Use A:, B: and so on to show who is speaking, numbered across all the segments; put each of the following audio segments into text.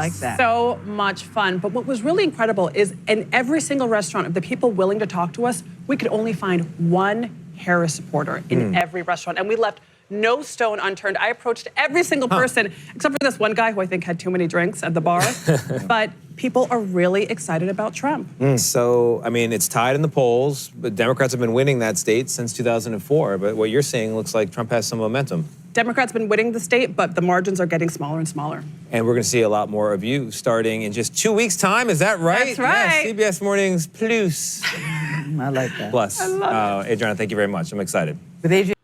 A: Like that.
B: So much fun. But what was really incredible is in every single restaurant of the people willing to talk to us, we could only find one Harris supporter in every restaurant. And we left no stone unturned. I approached every single person, except for this one guy who I think had too many drinks at the bar. But people are really excited about Trump.
C: So, I mean, it's tied in the polls, but Democrats have been winning that state since 2004. But what you're saying looks like Trump has some momentum.
B: Democrats have been winning the state, but the margins are getting smaller and smaller.
C: And we're going to see a lot more of you starting in just 2 weeks' time. Is that right?
B: That's right.
C: Yes, CBS Mornings Plus.
A: I like that.
C: Plus.
B: I love it.
C: Adriana, thank you very much. I'm excited.
A: With Adriana.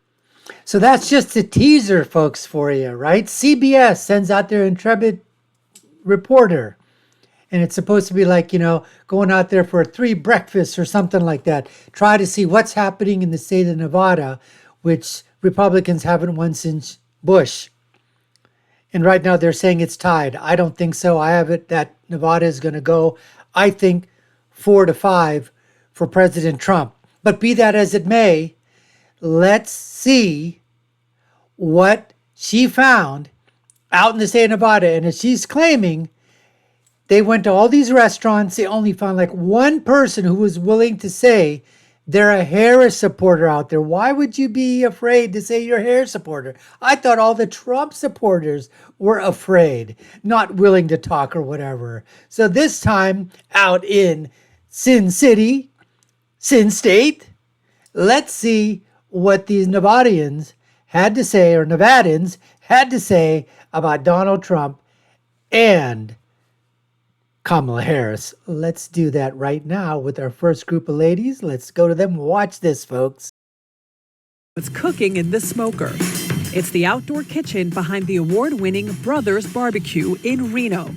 D: So that's just a teaser, folks, for you, right? CBS sends out their intrepid reporter. And it's supposed to be like, you know, going out there for 3 breakfasts or something like that. Try to see what's happening in the state of Nevada, which Republicans haven't won since Bush. And right now they're saying it's tied. I don't think so. I have it that Nevada is going to go, I think, 4-5 for President Trump. But be that as it may, let's see what she found out in the state of Nevada. And as she's claiming, they went to all these restaurants. They only found like one person who was willing to say they're a Harris supporter out there. Why would you be afraid to say you're a Harris supporter? I thought all the Trump supporters were afraid, not willing to talk or whatever. So this time out in Sin City, Sin State, let's see what these Nevadans had to say, or Nevadans had to say about Donald Trump and Kamala Harris. Let's do that right now with our first group of ladies. Let's go to them. Watch this, folks.
B: It's cooking in the smoker. It's the outdoor kitchen behind the award-winning Brothers Barbecue in Reno,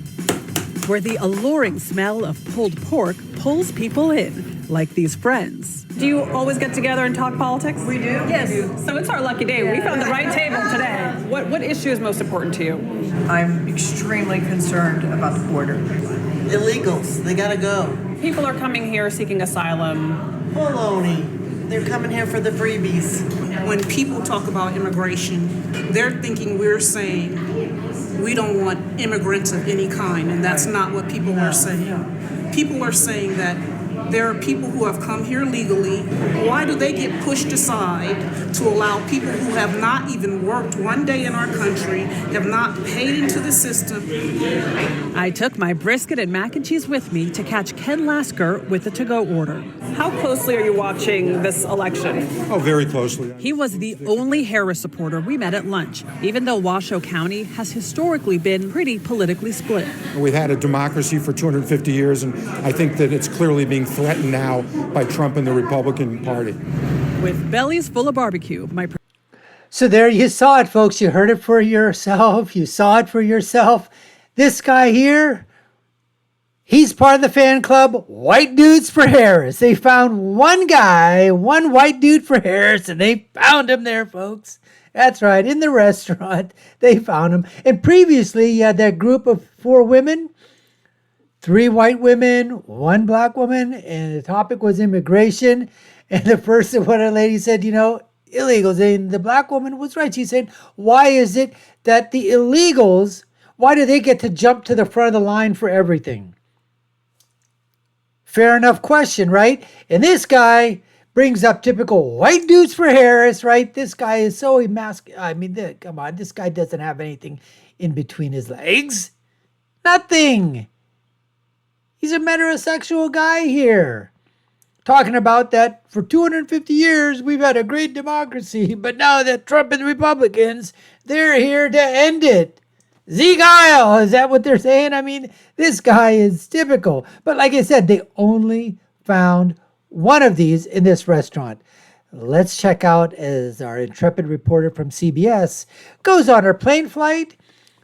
B: where the alluring smell of pulled pork pulls people in, like these friends. Do you always get together and talk politics?
E: We do.
B: Yes.
E: We do.
B: So it's our lucky day. We found the right table today. What issue is most important to you?
E: I'm extremely concerned about the border.
F: Illegals, they gotta go.
B: People are coming here seeking asylum.
F: Baloney. They're coming here for the freebies.
G: When people talk about immigration, they're thinking we're saying we don't want immigrants of any kind, and that's not what people are saying. People are saying that there are people who have come here legally. Why do they get pushed aside to allow people who have not even worked one day in our country, have not paid into the system?
B: I took my brisket and mac and cheese with me to catch Ken Lasker with the to-go order. How closely are you watching this election?
H: Oh, very closely.
B: He was the only Harris supporter we met at lunch, even though Washoe County has historically been pretty politically split.
H: We've had a democracy for 250 years, and I think that it's clearly being threatened now by Trump and the Republican Party.
B: With bellies full of barbecue,
D: So there you saw it, folks. You heard it for yourself. You saw it for yourself. This guy here, he's part of the fan club, White Dudes for Harris. They found one guy, one white dude for Harris, and they found him there, folks. That's right, in the restaurant, they found him. And previously, you had that group of 4 women, 3 white women, 1 black woman, and the topic was immigration. And the first one, a lady said, you know, illegals. And the black woman was right. She said, why is it that the illegals, why do they get to jump to the front of the line for everything? Fair enough question, right? And this guy brings up typical white dudes for Harris, right? This guy is so emasculated. I mean, come on, this guy doesn't have anything in between his legs. Nothing. He's a heterosexual guy here. Talking about that for 250 years, we've had a great democracy, but now that Trump and the Republicans, they're here to end it. Zeke Isle, is that what they're saying? I mean, this guy is typical. But like I said, they only found one of these in this restaurant. Let's check out as our intrepid reporter from CBS goes on her plane flight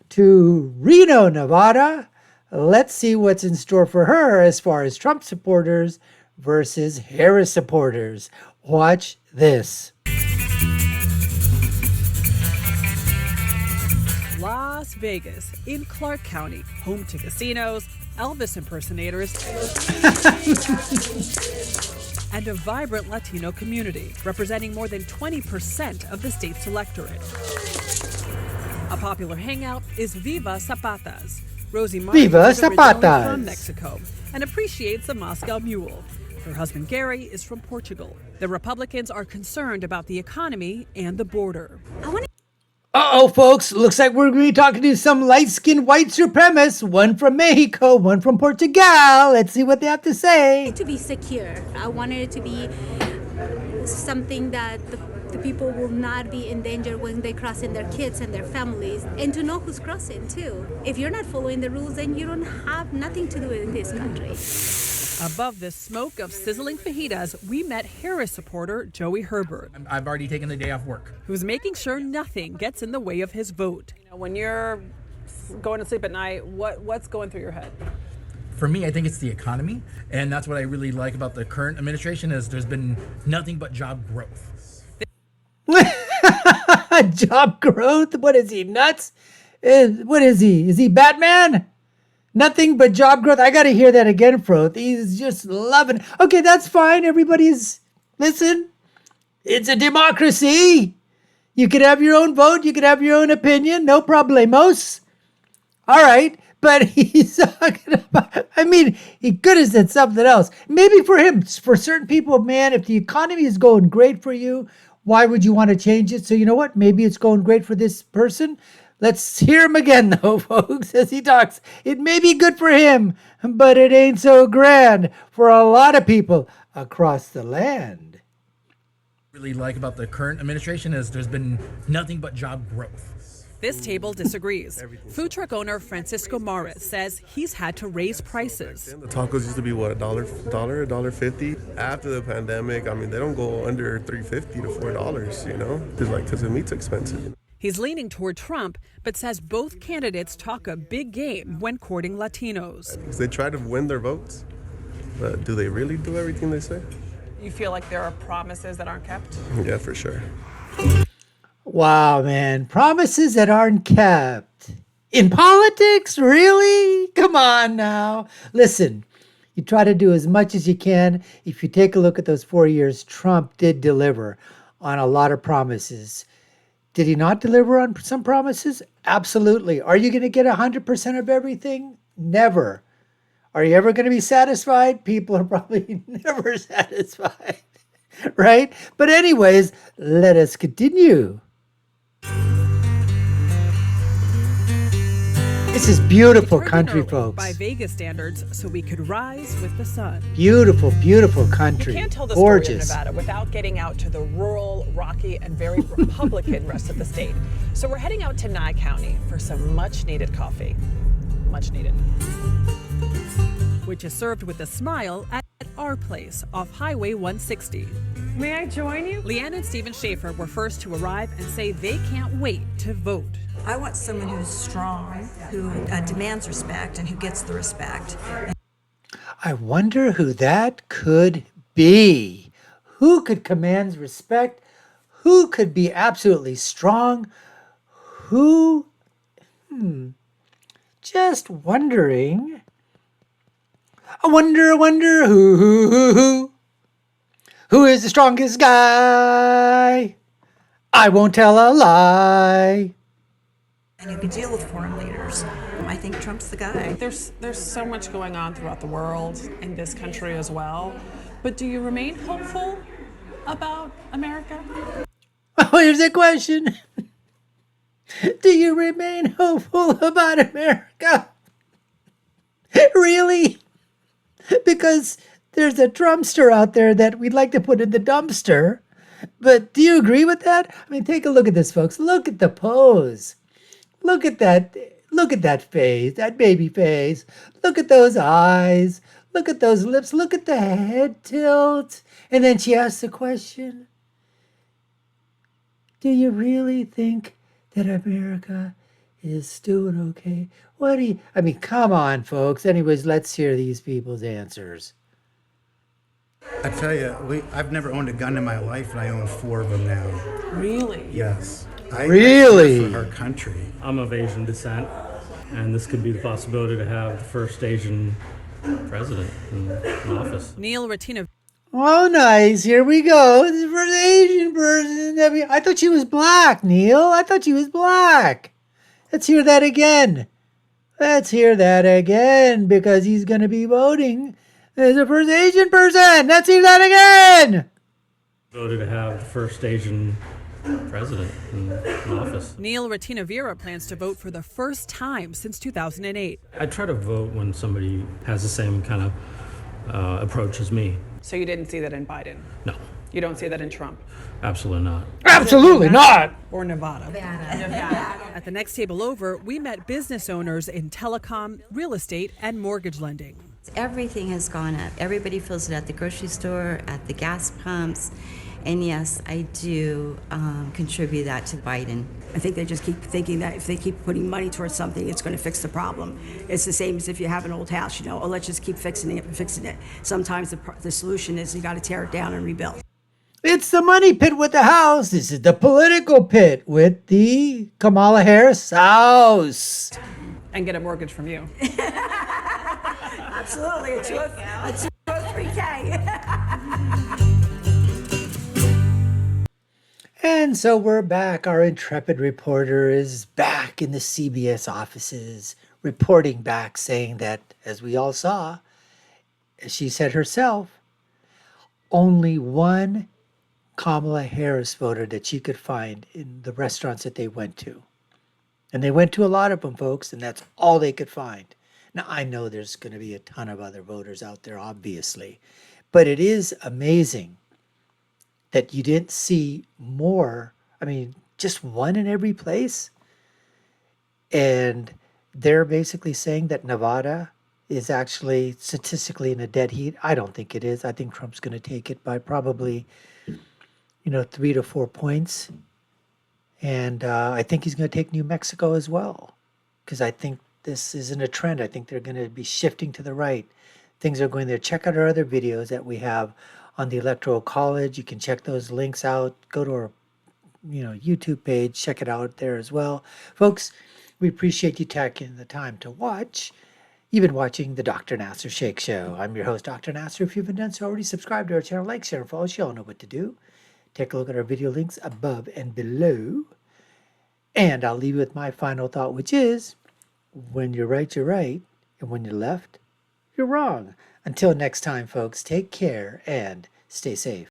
D: to Reno, Nevada. Let's see what's in store for her as far as Trump supporters versus Harris supporters. Watch this.
B: Las Vegas in Clark County, home to casinos, Elvis impersonators, and a vibrant Latino community representing more than 20% of the state's electorate. A popular hangout is Viva Zapatas, Rosie Martin
D: Viva
B: is originally
D: Zapatas.
B: from Mexico and appreciates the Moscow Mule. Her husband Gary is from Portugal. The Republicans are concerned about the economy and the border.
D: Uh-oh, folks. Looks like we're going to be talking to some light-skinned white supremacists. One from Mexico, one from Portugal. Let's see what they have to say.
A: To be secure. I wanted it to be something that the people will not be in danger when they cross in their kids and their families, and to know who's crossing too. If you're not following the rules, then you don't have nothing to do in this country.
B: Above the smoke of sizzling fajitas, we met Harris supporter Joey Herbert,
I: I've already taken the day off work.
B: who's making sure nothing gets in the way of his vote. When you're going to sleep at night, what's going through your head?
I: For me, I think it's the economy, and that's what I really like about the current administration is there's been nothing but job growth.
D: Job growth? What is he, nuts? What is he? Is he Batman? Nothing but job growth. I got to hear that again, Froth. He's just loving. Okay, that's fine. Everybody's, listen, it's a democracy. You could have your own vote. You could have your own opinion. No problemos. All right. But he's talking about, I mean, he could have said something else. Maybe for him, for certain people, man, if the economy is going great for you, why would you want to change it? So you know what? Maybe it's going great for this person. Let's hear him again, though, folks, as he talks. It may be good for him, but it ain't so grand for a lot of people across the land.
I: Really like about the current administration is there's been nothing but job growth.
B: This table disagrees. Food truck owner Francisco Morris says he's had to raise prices.
J: The tacos used to be what, $1.50. After the pandemic, I mean, they don't go under $3.50 to $4, you know, because the meat's expensive.
B: He's leaning toward Trump, but says both candidates talk a big game when courting Latinos.
J: They try to win their votes, but do they really do everything they say?
B: You feel like there are promises that aren't kept?
J: Yeah, for sure.
D: Wow, man. Promises that aren't kept. In politics? Really? Come on now. Listen, you try to do as much as you can. If you take a look at those 4 years, Trump did deliver on a lot of promises. Did he not deliver on some promises? Absolutely. Are you going to get 100% of everything? Never. Are you ever going to be satisfied? People are probably never satisfied, right? But anyways, let us continue. This is beautiful country, folks.
B: By Vegas standards, so we could rise with the sun.
D: Beautiful, beautiful country.
B: You can't tell the
D: Gorgeous.
B: story of Nevada without getting out to the rural, rocky, and very Republican rest of the state. So we're heading out to Nye County for some much-needed coffee. Much needed. Which is served with a smile at our place off Highway 160.
K: May I join you?
B: Leanne and Stephen Schaefer were first to arrive and say they can't wait to vote.
E: I want someone who's strong, who demands respect, and who gets the respect.
D: I wonder who that could be. Who could command respect? Who could be absolutely strong? Who? Just wondering. I wonder who? Who is the strongest guy? I won't tell a lie.
E: And who can deal with foreign leaders. I think Trump's the guy.
K: There's so much going on throughout the world, in this country as well. But do you remain hopeful about America?
D: Oh, here's a question. Do you remain hopeful about America? Really? Because there's a Trumpster out there that we'd like to put in the dumpster. But do you agree with that? I mean, take a look at this, folks. Look at the pose. Look at that. Look at that face, that baby face. Look at those eyes. Look at those lips. Look at the head tilt. And then she asks the question, do you really think that America is doing okay? What do you, I mean, come on, folks. Anyways, let's hear these people's answers.
L: I tell you, I've never owned a gun in my life, and I own 4 of them now.
K: Really?
L: Yes.
D: Really?
L: I for our country.
M: I'm of Asian descent, and this could be the possibility to have the first Asian president in office.
B: Neil Ratina.
D: Oh, nice. Here we go. This is for the Asian person. I thought she was black, Neil. I thought she was black. Let's hear that again. Let's hear that again, because he's going to be voting as the first Asian person. Let's hear that again.
M: Voted to have the first Asian president in office.
B: Neil Ratinavira plans to vote for the first time since 2008.
M: I try to vote when somebody has the same kind of approach as me.
B: So you didn't see that in Biden?
M: No,
B: You don't see that in Trump?
M: absolutely not.
D: Absolutely not.
B: Or Nevada? At the next table over, we met business owners in telecom, real estate, and mortgage lending.
N: Everything has gone up. Everybody feels it at the grocery store, at the gas pumps. And yes, I do contribute that to Biden.
O: I think they just keep thinking that if they keep putting money towards something, it's going to fix the problem. It's the same as if you have an old house, oh, let's just keep fixing it and fixing it. Sometimes the solution is you got to tear it down and rebuild.
D: It's the money pit with the house. This is the political pit with the Kamala Harris house.
B: And get a mortgage from you.
O: Absolutely, a 203K.
D: And so we're back. Our intrepid reporter is back in the CBS offices, reporting back, saying that, as we all saw, as she said herself, only one Kamala Harris voter that she could find in the restaurants that they went to. And they went to a lot of them, folks, and that's all they could find. Now, I know there's going to be a ton of other voters out there, obviously, but it is amazing that you didn't see more. I mean, just one in every place. And they're basically saying that Nevada is actually statistically in a dead heat. I don't think it is. I think Trump's going to take it by probably, 3 to 4 points. And I think he's going to take New Mexico as well, because I think this isn't a trend. I think they're going to be shifting to the right. Things are going there. Check out our other videos that we have on the Electoral College. You can check those links out. Go to our YouTube page. Check it out there as well. Folks, we appreciate you taking the time to watch. You've been watching the Dr. Nasser Shake Show. I'm your host, Dr. Nasser. If you haven't done so already, subscribe to our channel, like, share, and follow. You all know what to do. Take a look at our video links above and below. And I'll leave you with my final thought, which is, when you're right, you're right. And when you're left, you're wrong. Until next time, folks, take care and stay safe.